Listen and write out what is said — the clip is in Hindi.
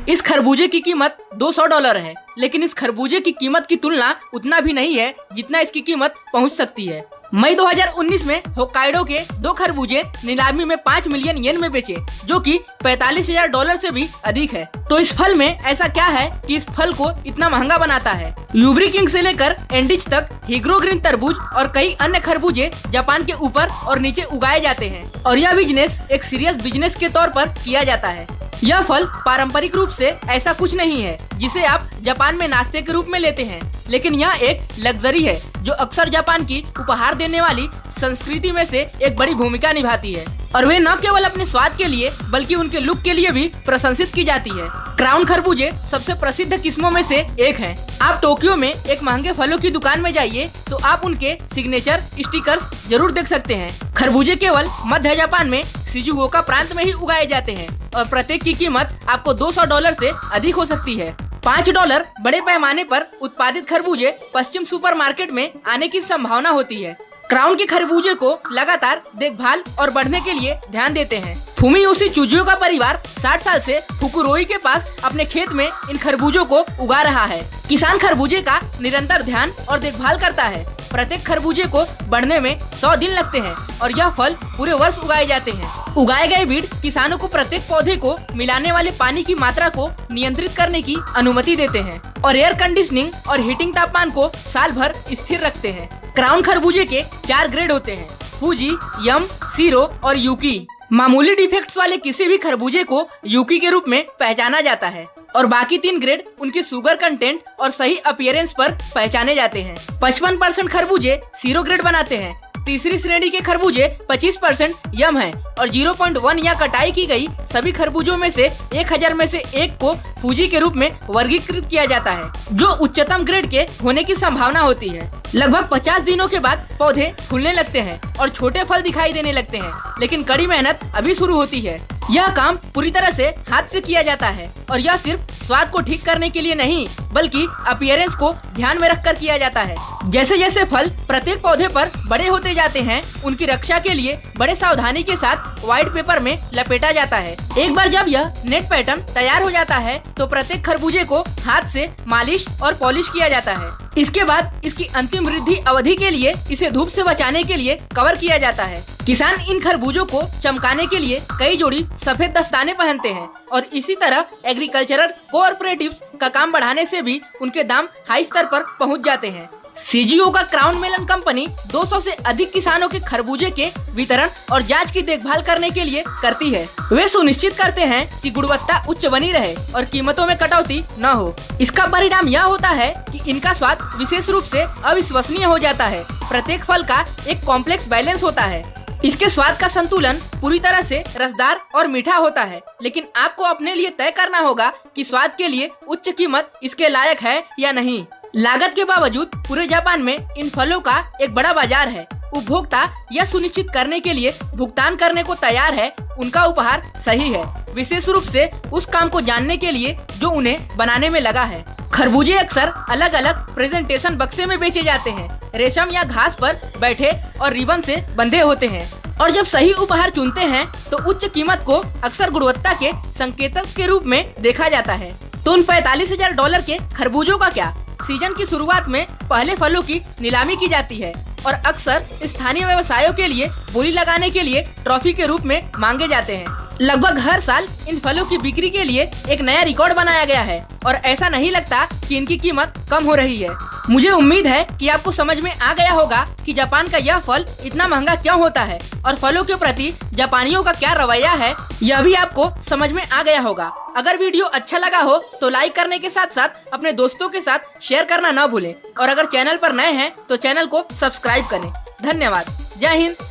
इस खरबूजे की कीमत $200 है, लेकिन इस खरबूजे की कीमत की तुलना उतना भी नहीं है जितना इसकी कीमत पहुंच सकती है। मई 2019 में होक्काइडो के 2 खरबूजे नीलामी में 5 मिलियन येन में बेचे, जो कि $45,000 से भी अधिक है। तो इस फल में ऐसा क्या है कि इस फल को इतना महंगा बनाता है? यूबरी किंग से लेकर एंडिज तक हिग्रो ग्रीन तरबूज और कई अन्य खरबूजे जापान के ऊपर और नीचे उगाए जाते हैं और यह बिजनेस एक सीरियस बिजनेस के तौर पर किया जाता है। यह फल पारंपरिक रूप से ऐसा कुछ नहीं है जिसे आप जापान में नाश्ते के रूप में लेते हैं, लेकिन यह एक लग्जरी है जो अक्सर जापान की उपहार देने वाली संस्कृति में से एक बड़ी भूमिका निभाती है और वे न केवल अपने स्वाद के लिए बल्कि उनके लुक के लिए भी प्रशंसित की जाती है। क्राउन खरबूजे सबसे प्रसिद्ध किस्मों में से एक हैं। आप टोक्यो में एक महंगे फलों की दुकान में जाइए तो आप उनके सिग्नेचर स्टिकर्स जरूर देख सकते हैं। खरबूजे केवल मध्य जापान में शिजुओका प्रांत में ही उगाए जाते हैं और प्रत्येक की कीमत आपको $200 से अधिक हो सकती है। $5 बड़े पैमाने पर उत्पादित खरबूजे पश्चिम सुपरमार्केट में आने की संभावना होती है। क्राउन के खरबूजे को लगातार देखभाल और बढ़ने के लिए ध्यान देते हैं। फुमियोशी चुजियो का परिवार 60 साल से फुकुरोई के पास अपने खेत में इन खरबूजों को उगा रहा है। किसान खरबूजे का निरंतर ध्यान और देखभाल करता है। प्रत्येक खरबूजे को बढ़ने में 100 दिन लगते हैं और यह फल पूरे वर्ष उगाए जाते हैं। उगाए गए बीज किसानों को प्रत्येक पौधे को मिलाने वाले पानी की मात्रा को नियंत्रित करने की अनुमति देते हैं और एयर कंडीशनिंग और हीटिंग तापमान को साल भर स्थिर रखते हैं। क्राउन खरबूजे के 4 ग्रेड होते हैं, फूजी, यम, सीरो और यूकी। मामूली डिफेक्ट्स वाले किसी भी खरबूजे को यूकी के रूप में पहचाना जाता है और बाकी 3 ग्रेड उनकी शुगर कंटेंट और सही अपीयरेंस पर पहचाने जाते हैं। 55% खरबूजे सीरो ग्रेड बनाते हैं। तीसरी श्रेणी के खरबूजे 25% यम हैं और 0.1 या कटाई की गई सभी खरबूजों में से 1000 में से एक को फूजी के रूप में वर्गीकृत किया जाता है, जो उच्चतम ग्रेड के होने की संभावना होती है। लगभग 50 दिनों के बाद पौधे फूलने लगते हैं और छोटे फल दिखाई देने लगते हैं, लेकिन कड़ी मेहनत अभी शुरू होती है। यह काम पूरी तरह से हाथ से किया जाता है और यह सिर्फ स्वाद को ठीक करने के लिए नहीं बल्कि अपीयरेंस को ध्यान में रखकर किया जाता है। जैसे जैसे फल प्रत्येक पौधे पर बड़े होते जाते हैं, उनकी रक्षा के लिए बड़े सावधानी के साथ व्हाइट पेपर में लपेटा जाता है। एक बार जब यह नेट पैटर्न तैयार हो जाता है तो प्रत्येक खरबूजे को हाथ से मालिश और पॉलिश किया जाता है। इसके बाद इसकी अंतिम वृद्धि अवधि के लिए इसे धूप से बचाने के लिए कवर किया जाता है। किसान इन खरबूजों को चमकाने के लिए कई जोड़ी सफेद दस्ताने पहनते हैं और इसी तरह एग्रीकल्चरल कोऑपरेटिव्स का काम बढ़ाने से भी उनके दाम हाई स्तर पर पहुंच जाते हैं। सीजीओ का क्राउन मेलन कंपनी 200 से अधिक किसानों के खरबूजे के वितरण और जांच की देखभाल करने के लिए करती है। वे सुनिश्चित करते हैं कि गुणवत्ता उच्च बनी रहे और कीमतों में कटौती न हो। इसका परिणाम यह होता है कि इनका स्वाद विशेष रूप से अविश्वसनीय हो जाता है। प्रत्येक फल का एक कॉम्प्लेक्स बैलेंस होता है। इसके स्वाद का संतुलन पूरी तरह से रसदार और मीठा होता है, लेकिन आपको अपने लिए तय करना होगा कि स्वाद के लिए उच्च कीमत इसके लायक है या नहीं। लागत के बावजूद पूरे जापान में इन फलों का एक बड़ा बाजार है। उपभोक्ता यह सुनिश्चित करने के लिए भुगतान करने को तैयार है उनका उपहार सही है, विशेष रूप से उस काम को जानने के लिए जो उन्हें बनाने में लगा है। खरबूजे अक्सर अलग अलग प्रेजेंटेशन बक्से में बेचे जाते हैं, रेशम या घास पर बैठे और रिबन से बंधे होते हैं और जब सही उपहार चुनते हैं तो उच्च कीमत को अक्सर गुणवत्ता के संकेतक के रूप में देखा जाता है। तो उन $45,000 के खरबूजों का क्या? सीजन की शुरुआत में पहले फलों की नीलामी की जाती है और अक्सर स्थानीय व्यवसायों के लिए बोली लगाने के लिए ट्रॉफी के रूप में मांगे जाते हैं। लगभग हर साल इन फलों की बिक्री के लिए एक नया रिकॉर्ड बनाया गया है और ऐसा नहीं लगता कि इनकी कीमत कम हो रही है। मुझे उम्मीद है कि आपको समझ में आ गया होगा कि जापान का यह फल इतना महंगा क्यों होता है और फलों के प्रति जापानियों का क्या रवैया है, यह भी आपको समझ में आ गया होगा। अगर वीडियो अच्छा लगा हो तो लाइक करने के साथ साथ अपने दोस्तों के साथ शेयर करना न भूलें और अगर चैनल पर नए हैं तो चैनल को सब्सक्राइब करें। धन्यवाद। जय हिंद।